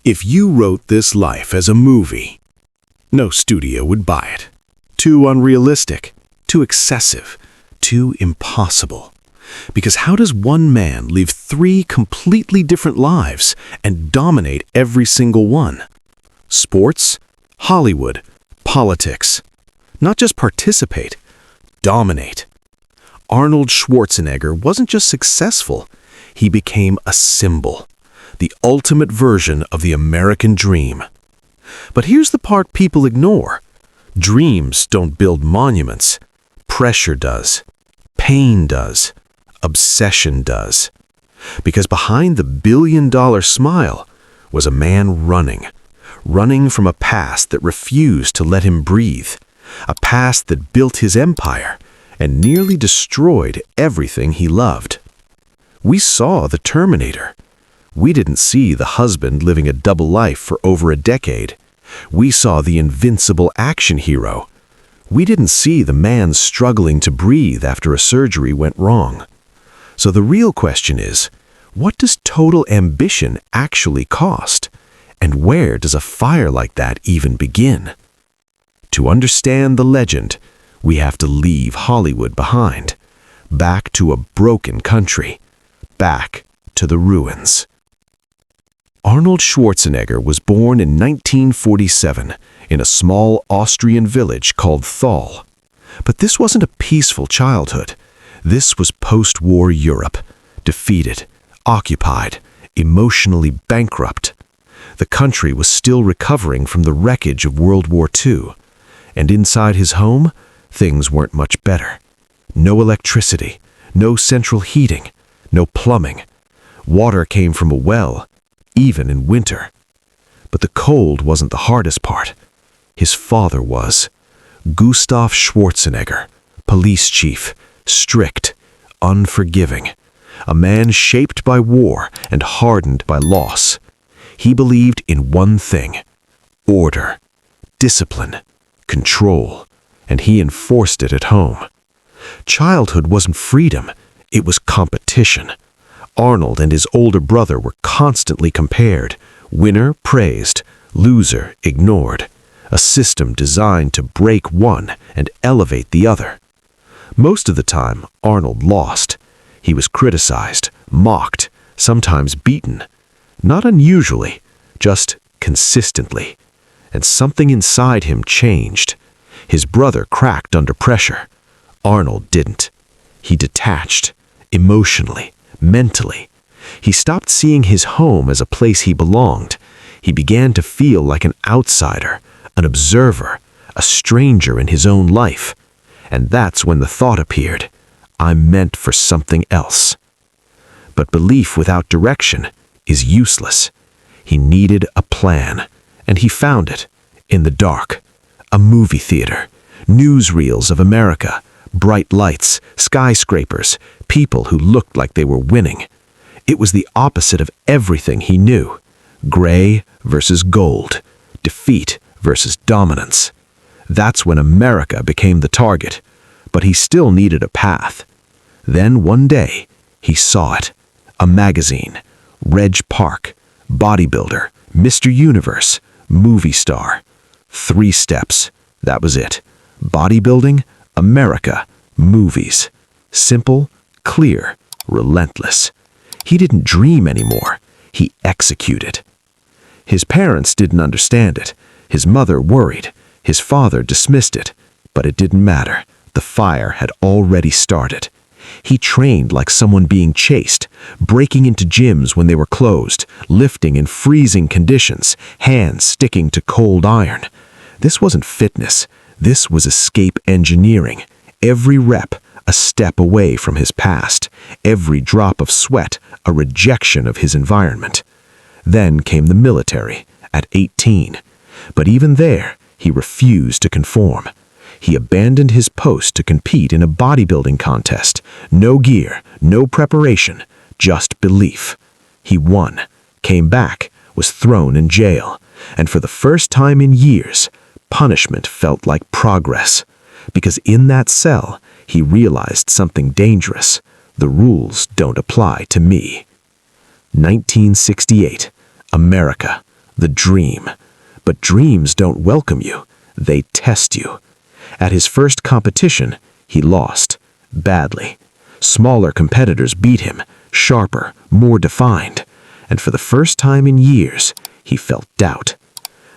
If you wrote this life as a movie, no studio would buy it. Too unrealistic, too excessive, too impossible. Because how does one man live three completely different lives and dominate every single one? Sports, Hollywood, politics. Not just participate, dominate. Arnold Schwarzenegger wasn't just successful, he became a symbol. The ultimate version of the American dream. But here's the part people ignore. Dreams don't build monuments. Pressure does. Pain does. Obsession does. Because behind the billion-dollar smile was a man running from a past that refused to let him breathe, a past that built his empire and nearly destroyed everything he loved. We saw the Terminator. We didn't see the husband living a double life for over a decade. We saw the invincible action hero. We didn't see the man struggling to breathe after a surgery went wrong. So the real question is, what does total ambition actually cost? And where does a fire like that even begin? To understand the legend, we have to leave Hollywood behind, back to a broken country, back to the ruins. Arnold Schwarzenegger was born in 1947 in a small Austrian village called Thal. But this wasn't a peaceful childhood. This was post-war Europe, defeated, occupied, emotionally bankrupt. The country was still recovering from the wreckage of World War II. And inside his home, things weren't much better. No electricity, no central heating, no plumbing. Water came from a well, even in winter. But the cold wasn't the hardest part. His father was. Gustav Schwarzenegger, police chief, strict, unforgiving. A man shaped by war and hardened by loss. He believed in one thing: order, discipline, control, and he enforced it at home. Childhood wasn't freedom, it was competition. Arnold and his older brother were constantly compared. Winner praised, loser ignored. A system designed to break one and elevate the other. Most of the time, Arnold lost. He was criticized, mocked, sometimes beaten. Not unusually, just consistently. And something inside him changed. His brother cracked under pressure. Arnold didn't. He detached, emotionally, mentally. He stopped seeing his home as a place he belonged. He began to feel like an outsider, an observer, a stranger in his own life. And that's when the thought appeared, I'm meant for something else. But belief without direction is useless. He needed a plan, and he found it in the dark. A movie theater, newsreels of America, bright lights, skyscrapers, people who looked like they were winning. It was the opposite of everything he knew. Gray versus gold, defeat versus dominance. That's when America became the target, but he still needed a path. Then one day, he saw it. A magazine, Reg Park, bodybuilder, Mr. Universe, movie star. 3 steps, that was it. Bodybuilding, America, movies. Simple, clear, relentless. He didn't dream anymore, he executed. His parents didn't understand it. His mother worried. His father dismissed it. But it didn't matter. The fire had already started. He trained like someone being chased, breaking into gyms when they were closed, lifting in freezing conditions, hands sticking to cold iron. This wasn't fitness. This was escape engineering. Every rep, a step away from his past. Every drop of sweat, a rejection of his environment. Then came the military, at 18. But even there, he refused to conform. He abandoned his post to compete in a bodybuilding contest. No gear, no preparation, just belief. He won, came back, was thrown in jail. And for the first time in years, punishment felt like progress. Because in that cell, he realized something dangerous. The rules don't apply to me. 1968, America, the dream. But dreams don't welcome you, they test you. At his first competition, he lost, badly. Smaller competitors beat him, sharper, more defined. And for the first time in years, he felt doubt.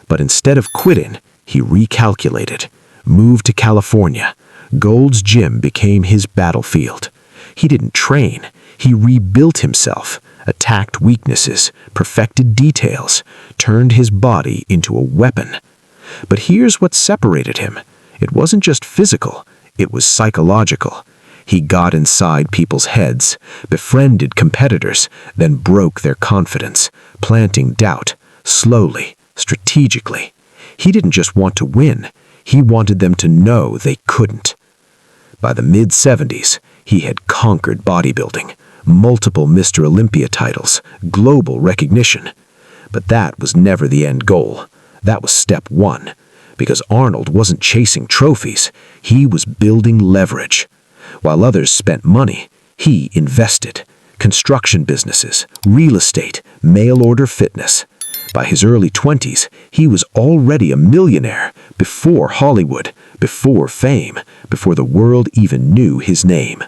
But instead of quitting, he recalculated, moved to California. Gold's Gym became his battlefield. He didn't train, he rebuilt himself, attacked weaknesses, perfected details, turned his body into a weapon. But here's what separated him. It wasn't just physical, it was psychological. He got inside people's heads, befriended competitors, then broke their confidence, planting doubt, slowly, strategically. He didn't just want to win, he wanted them to know they couldn't. By the mid-70s, he had conquered bodybuilding, multiple Mr. Olympia titles, global recognition. But that was never the end goal. That was step one. Because Arnold wasn't chasing trophies, he was building leverage. While others spent money, he invested. Construction businesses, real estate, mail-order fitness. By his early 20s, he was already a millionaire, before Hollywood, before fame, before the world even knew his name.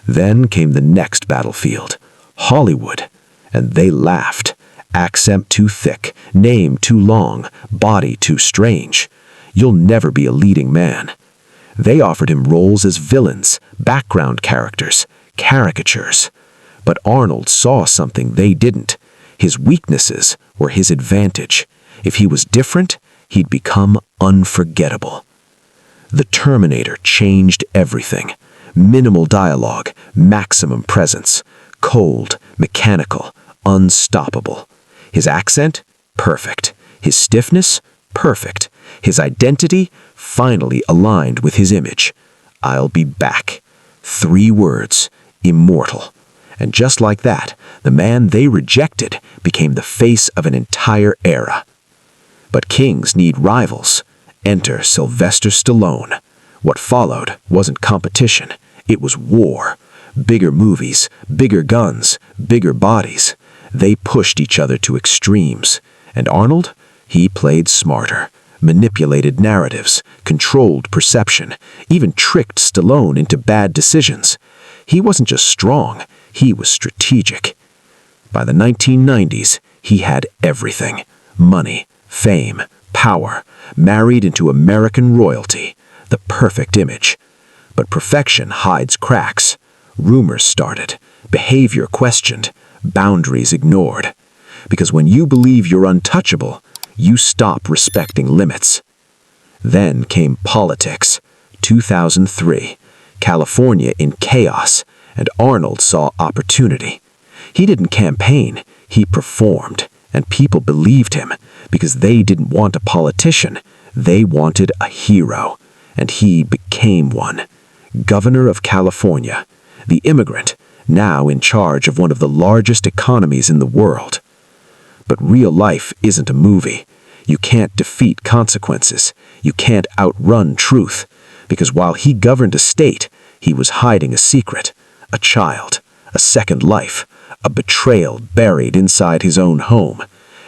Then came the next battlefield, Hollywood, and they laughed. Accent too thick, name too long, body too strange. You'll never be a leading man. They offered him roles as villains, background characters, caricatures. But Arnold saw something they didn't. His weaknesses were his advantage. If he was different, he'd become unforgettable. The Terminator changed everything. Minimal dialogue, maximum presence. Cold, mechanical, unstoppable. His accent? Perfect. His stiffness? Perfect. His identity? Finally aligned with his image. I'll be back. 3 words. Immortal. And just like that, the man they rejected became the face of an entire era. But kings need rivals. Enter Sylvester Stallone. What followed wasn't competition, it was war. Bigger movies, bigger guns, bigger bodies. They pushed each other to extremes. And Arnold? He played smarter, manipulated narratives, controlled perception, even tricked Stallone into bad decisions. He wasn't just strong, he was strategic. By the 1990s, he had everything. Money, fame, power, married into American royalty, the perfect image. But perfection hides cracks. Rumors started, behavior questioned, boundaries ignored. Because when you believe you're untouchable, you stop respecting limits. Then came politics. 2003, California in chaos, and Arnold saw opportunity. He didn't campaign, he performed, and people believed him because they didn't want a politician, they wanted a hero, and he became one. Governor of California, the immigrant, now in charge of one of the largest economies in the world. But real life isn't a movie. You can't defeat consequences. You can't outrun truth. Because while he governed a state, he was hiding a secret, a child, a second life, a betrayal buried inside his own home.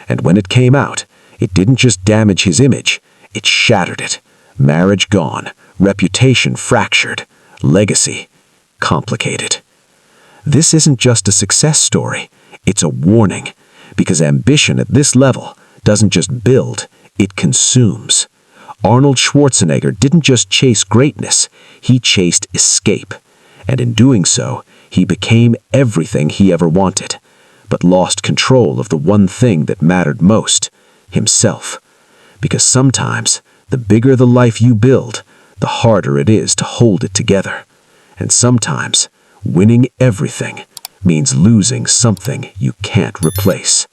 And when it came out, it didn't just damage his image, it shattered it. Marriage gone, reputation fractured, legacy complicated. This isn't just a success story, it's a warning. Because ambition at this level doesn't just build, it consumes. Arnold Schwarzenegger didn't just chase greatness, he chased escape. And in doing so, he became everything he ever wanted, but lost control of the one thing that mattered most, himself. Because sometimes, the bigger the life you build, the harder it is to hold it together. And sometimes, winning everything means losing something you can't replace.